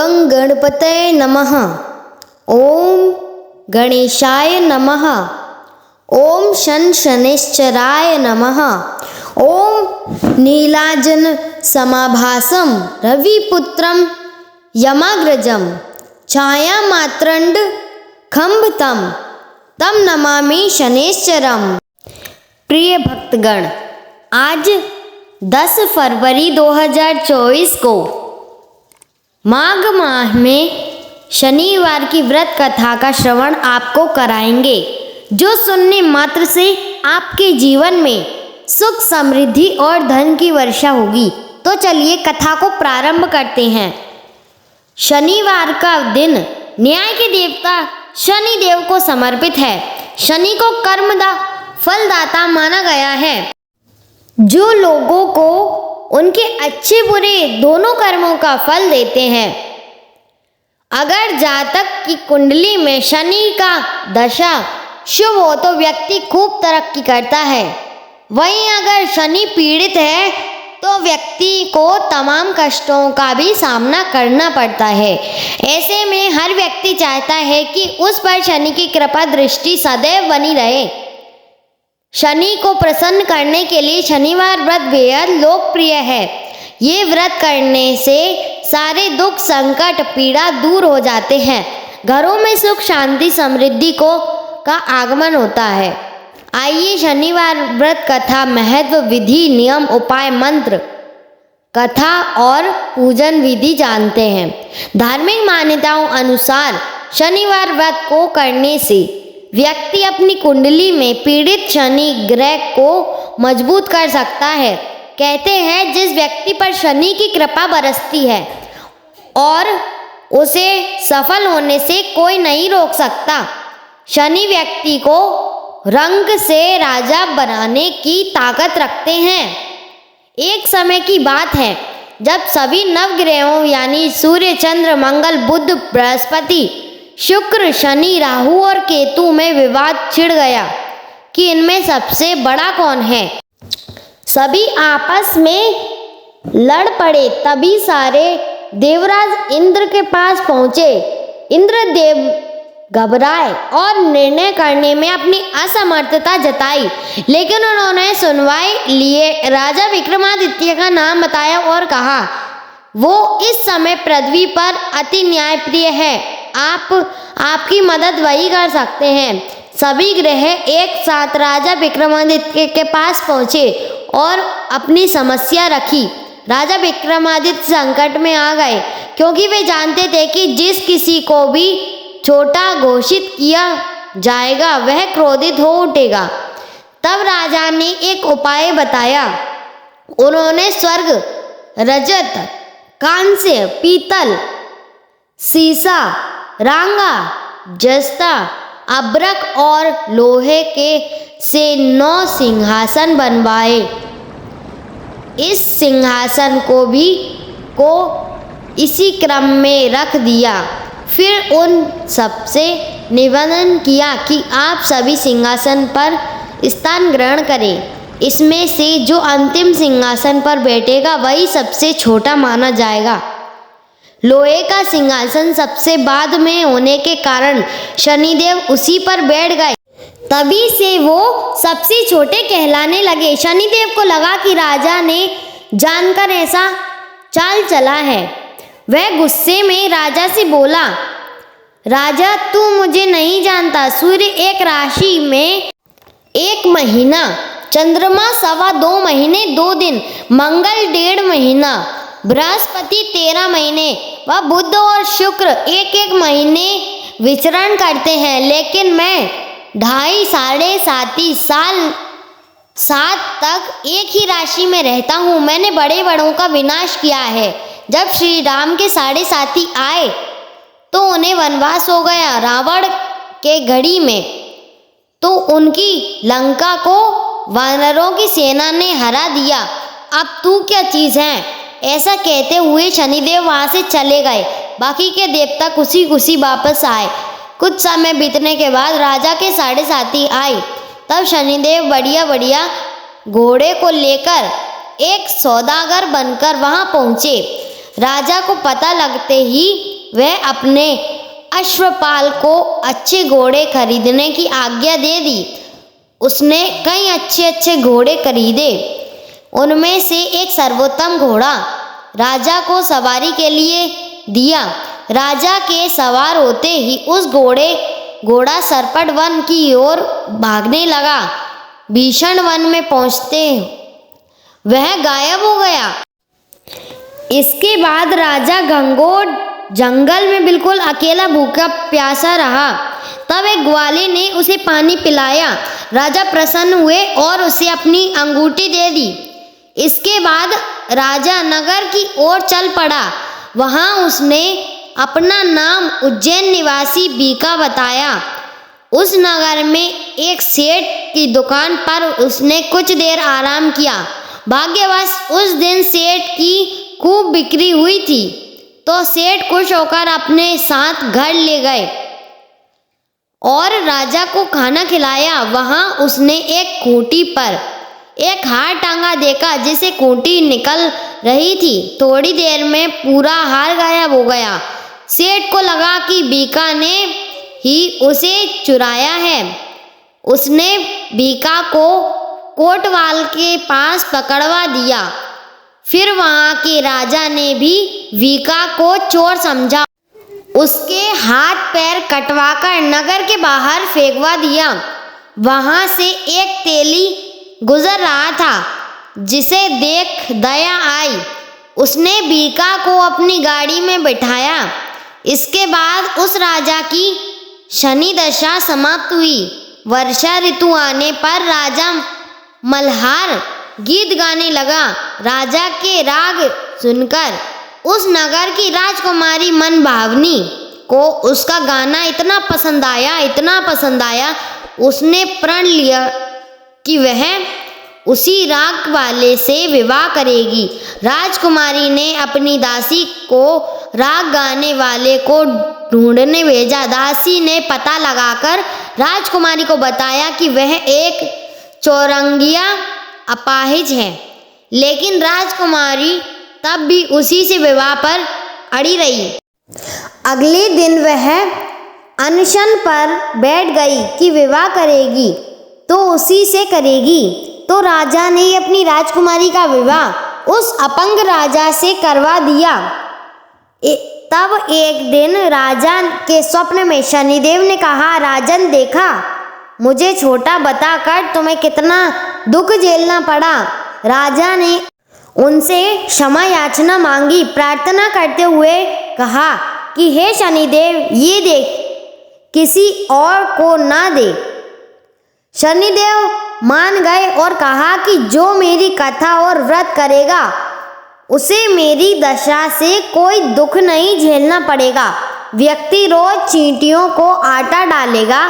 गं गणपतये नमः। ओम गणेशाय नमः। ओम शं शनैश्चराय नमः। ओम नीलाजन समाभासं रविपुत्रं यमाग्रजं छायामात्रंड खंभतं तम नमामि शनैश्चरम। प्रिय भक्तगण, आज 10 फरवरी 2024 को माघ माह में शनिवार की व्रत कथा का श्रवण आपको कराएंगे, जो सुनने मात्र से आपके जीवन में सुख समृद्धि और धन की वर्षा होगी। तो चलिए कथा को प्रारंभ करते हैं। शनिवार का दिन न्याय के देवता शनि देव को समर्पित है। शनि को कर्मदा फलदाता माना गया है, जो लोगों को उनके अच्छे बुरे दोनों कर्मों का फल देते हैं। अगर जातक की कुंडली में शनि का दशा शुभ हो तो व्यक्ति खूब तरक्की करता है। वहीं अगर शनि पीड़ित है तो व्यक्ति को तमाम कष्टों का भी सामना करना पड़ता है। ऐसे में हर व्यक्ति चाहता है कि उस पर शनि की कृपा दृष्टि सदैव बनी रहे। शनि को प्रसन्न करने के लिए शनिवार व्रत बेहद लोकप्रिय है। ये व्रत करने से सारे दुख संकट पीड़ा दूर हो जाते हैं। घरों में सुख शांति समृद्धि का आगमन होता है। आइए शनिवार व्रत कथा महत्व विधि नियम उपाय मंत्र कथा और पूजन विधि जानते हैं। धार्मिक मान्यताओं अनुसार शनिवार व्रत को करने से व्यक्ति अपनी कुंडली में पीड़ित शनि ग्रह को मजबूत कर सकता है। कहते हैं जिस व्यक्ति पर शनि की कृपा बरसती है और उसे सफल होने से कोई नहीं रोक सकता। शनि व्यक्ति को रंग से राजा बनाने की ताकत रखते हैं। एक समय की बात है जब सभी नवग्रहों यानी सूर्य चंद्र मंगल बुध बृहस्पति शुक्र शनि राहु और केतु में विवाद छिड़ गया कि इनमें सबसे बड़ा कौन है। सभी आपस में लड़ पड़े। तभी सारे देवराज इंद्र के पास पहुंचे। इंद्रदेव घबराए और निर्णय करने में अपनी असमर्थता जताई, लेकिन उन्होंने सुनवाई लिए राजा विक्रमादित्य का नाम बताया और कहा वो इस समय पृथ्वी पर अति न्यायप्रिय है। आपकी मदद वही कर सकते हैं। सभी ग्रह एक साथ राजा विक्रमादित्य के पास पहुंचे और अपनी समस्या रखी। राजा विक्रमादित्य संकट में आ गए, क्योंकि वे जानते थे कि जिस किसी को भी छोटा घोषित किया जाएगा वह क्रोधित हो उठेगा। तब राजा ने एक उपाय बताया। उन्होंने स्वर्ग, रजत, कांस्य, पीतल, सीसा, रांगा, जस्ता, अब्रक और लोहे के से 9 सिंहासन बनवाए। इस सिंहासन को इसी क्रम में रख दिया। फिर उन सबसे निवेदन किया कि आप सभी सिंहासन पर स्थान ग्रहण करें। इसमें से जो अंतिम सिंहासन पर बैठेगा वही सबसे छोटा माना जाएगा। लोहे का सिंहासन सबसे बाद में होने के कारण शनिदेव उसी पर बैठ गए। तभी से वो सबसे छोटे कहलाने लगे। शनिदेव को लगा कि राजा ने जानकर ऐसा चाल चला है। वह गुस्से में राजा से बोला, राजा तू मुझे नहीं जानता। सूर्य एक राशि में 1 महीना, चंद्रमा 2.25 महीने 2 दिन, मंगल 1.5 महीना, बृहस्पति 13 महीने व बुध और शुक्र 1-1 महीने विचरण करते हैं। लेकिन मैं 2.5 साल तक एक ही राशि में रहता हूँ। मैंने बड़े बड़ों का विनाश किया है। जब श्री राम के 7.5 आए तो उन्हें वनवास हो गया रावण के घड़ी में, तो उनकी लंका को वानरों की सेना ने हरा दिया। अब तू क्या चीज़ है? ऐसा कहते हुए शनिदेव वहाँ से चले गए। बाकी के देवता खुशी वापस आए। कुछ समय बीतने के बाद राजा के 7.5 आए। तब शनिदेव बढ़िया घोड़े को लेकर एक सौदागर बनकर वहाँ पहुँचे। राजा को पता लगते ही वह अपने अश्वपाल को अच्छे घोड़े खरीदने की आज्ञा दे दी। उसने कई अच्छे अच्छे घोड़े खरीदे। उनमें से एक सर्वोत्तम घोड़ा राजा को सवारी के लिए दिया। राजा के सवार होते ही उस घोड़ा सरपट वन की ओर भागने लगा। भीषण वन में पहुंचते वह गायब हो गया। इसके बाद राजा घंघोर जंगल में बिल्कुल अकेला भूखा प्यासा रहा। तब एक ग्वाले ने उसे पानी पिलाया। राजा प्रसन्न हुए और उसे अपनी अंगूठी दे दी। इसके बाद राजा नगर की ओर चल पड़ा। वहां उसने अपना नाम उज्जैन निवासी बीका बताया। उस नगर में एक सेठ की दुकान पर उसने कुछ देर आराम किया। भाग्यवश उस दिन सेठ की खूब बिक्री हुई थी, तो सेठ खुश होकर अपने साथ घर ले गए और राजा को खाना खिलाया। वहां उसने एक खूंटी पर एक हार टांगा देखा, जिसे खूंटी निकल रही थी। थोड़ी देर में पूरा हार गायब हो गया। सेठ को लगा कि बीका ने ही उसे चुराया है। उसने बीका को कोतवाल के पास पकड़वा दिया। फिर वहां के राजा ने भी बीका को चोर समझा। उसके हाथ पैर कटवाकर नगर के बाहर फेंकवा दिया। वहां से एक तेली गुजर रहा था, जिसे देख दया आई। उसने बीका को अपनी गाड़ी में बिठाया। इसके बाद उस राजा की शनि दशा समाप्त हुई। वर्षा ऋतु आने पर राजा मल्हार गीत गाने लगा। राजा के राग सुनकर उस नगर की राजकुमारी मन भावनी को उसका गाना इतना पसंद आया, उसने प्रण लिया कि वह उसी राग वाले से विवाह करेगी। राजकुमारी ने अपनी दासी को राग गाने वाले को ढूंढने भेजा। दासी ने पता लगाकर राजकुमारी को बताया कि वह एक चौरंगिया अपाहिज है, लेकिन राजकुमारी तब भी उसी से विवाह पर अड़ी रही। अगले दिन वह अनशन पर बैठ गई कि विवाह करेगी तो उसी से करेगी। तो राजा ने अपनी राजकुमारी का विवाह उस अपंग राजा से करवा दिया। तब एक दिन राजा के स्वप्न में शनिदेव ने कहा, राजन देखा, मुझे छोटा बताकर तुम्हें कितना दुख झेलना पड़ा। राजा ने उनसे क्षमा याचना मांगी। प्रार्थना करते हुए कहा कि हे शनिदेव, ये देख किसी और को ना दे। शनिदेव मान गए और कहा कि जो मेरी कथा और व्रत करेगा उसे मेरी दशा से कोई दुख नहीं झेलना पड़ेगा। व्यक्ति रोज चींटियों को आटा डालेगा,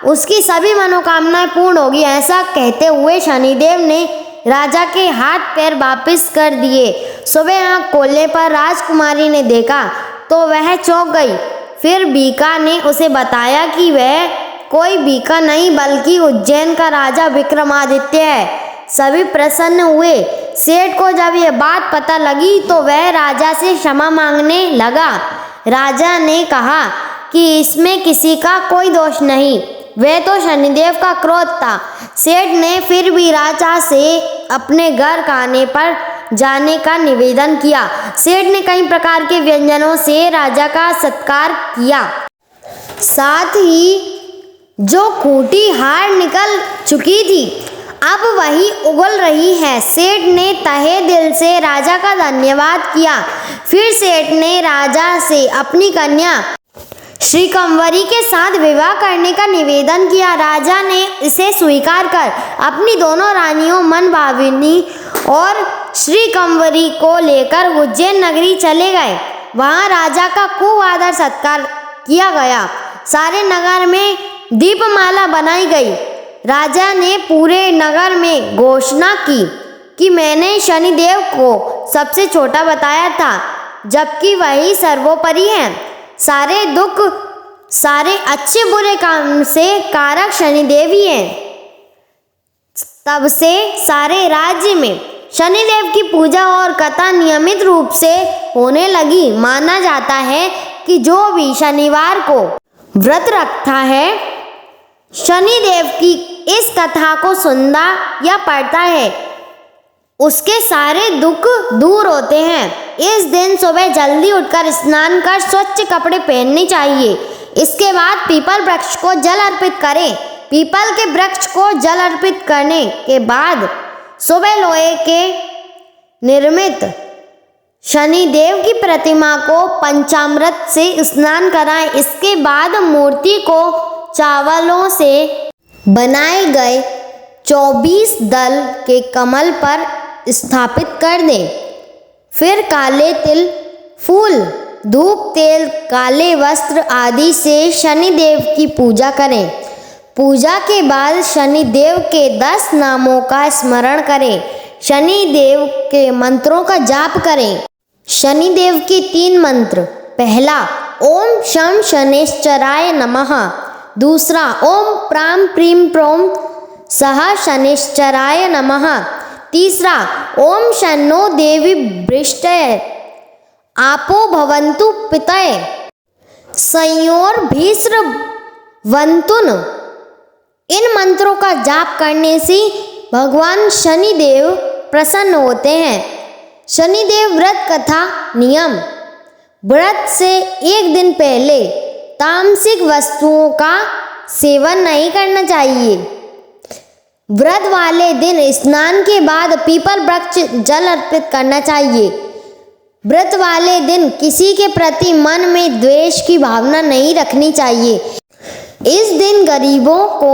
उसकी सभी मनोकामनाएं पूर्ण होगी। ऐसा कहते हुए शनिदेव ने राजा के हाथ पैर वापस कर दिए। सुबह आँख खोलने पर राजकुमारी ने देखा तो वह चौंक गई। फिर बीका ने उसे बताया कि वह कोई बीका नहीं बल्कि उज्जैन का राजा विक्रमादित्य है। सभी प्रसन्न हुए। सेठ को जब यह बात पता लगी तो वह राजा से क्षमा मांगने लगा। राजा ने कहा कि इसमें किसी का कोई दोष नहीं, वह तो शनिदेव का क्रोध था। सेठ ने फिर भी राजा से अपने घर खाने पर जाने का निवेदन किया। सेठ ने कई प्रकार के व्यंजनों से राजा का सत्कार किया। साथ ही जो खूंटी हार निकल चुकी थी अब वही उगल रही है। सेठ ने तहे दिल से राजा का धन्यवाद किया। फिर सेठ ने राजा से अपनी कन्या श्री कंवरी के साथ विवाह करने का निवेदन किया। राजा ने इसे स्वीकार कर अपनी दोनों रानियों मन भाविनी और श्री कंवरी को लेकर उज्जैन नगरी चले गए। वहां राजा का खूब आदर सत्कार किया गया। सारे नगर में दीपमाला बनाई गई। राजा ने पूरे नगर में घोषणा की कि मैंने शनिदेव को सबसे छोटा बताया था, जबकि वही सर्वोपरि है। सारे दुख, सारे अच्छे बुरे काम से कारक शनिदेव ही हैं। तब से सारे राज्य में शनिदेव की पूजा और कथा नियमित रूप से होने लगी। माना जाता है कि जो भी शनिवार को व्रत रखता है, शनिदेव की इस कथा को सुनता या पढ़ता है, उसके सारे दुख दूर होते हैं। इस दिन सुबह जल्दी उठकर स्नान कर स्वच्छ कपड़े पहनने चाहिए। इसके बाद पीपल वृक्ष को जल अर्पित करें। पीपल के वृक्ष को जल अर्पित करने के बाद सुबह लोहे के निर्मित शनिदेव की प्रतिमा को पंचामृत से स्नान कराएं। इसके बाद मूर्ति को चावलों से बनाए गए 24 दल के कमल पर स्थापित कर दें। फिर काले तिल, फूल, धूप, तेल, काले वस्त्र आदि से शनिदेव की पूजा करें। पूजा के बाद शनिदेव के 10 नामों का स्मरण करें। शनिदेव के मंत्रों का जाप करें। शनिदेव के 3 मंत्र। पहला, ओम शं शनैश्चराय नमः। दूसरा, ओम प्रां प्रीं प्रौं सः शनैश्चराय नमः। तीसरा, ओम शन्नो देवी वृष्टये आपो भवन्तु पितये संयोर्भिस्रवन्तुन। इन मंत्रों का जाप करने से भगवान शनिदेव प्रसन्न होते हैं। शनिदेव व्रत कथा नियम। व्रत से एक दिन पहले तामसिक वस्तुओं का सेवन नहीं करना चाहिए। व्रत वाले दिन स्नान के बाद पीपल वृक्ष जल अर्पित करना चाहिए। व्रत वाले दिन किसी के प्रति मन में द्वेष की भावना नहीं रखनी चाहिए। इस दिन गरीबों को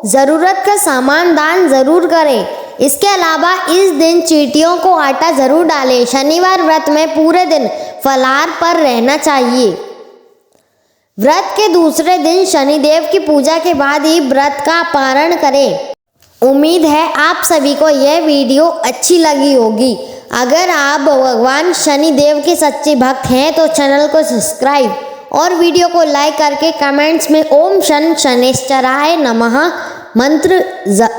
ज़रूरत का सामान दान जरूर करें। इसके अलावा इस दिन चींटियों को आटा जरूर डालें। शनिवार व्रत में पूरे दिन फलाहार पर रहना चाहिए। व्रत के दूसरे दिन शनिदेव की पूजा के बाद ही व्रत का पारण करें। उम्मीद है आप सभी को यह वीडियो अच्छी लगी होगी। अगर आप भगवान शनिदेव के सच्चे भक्त हैं तो चैनल को सब्सक्राइब और वीडियो को लाइक करके कमेंट्स में ओम शं शनैश्चराय नमः मंत्र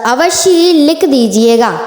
अवश्य ही लिख दीजिएगा।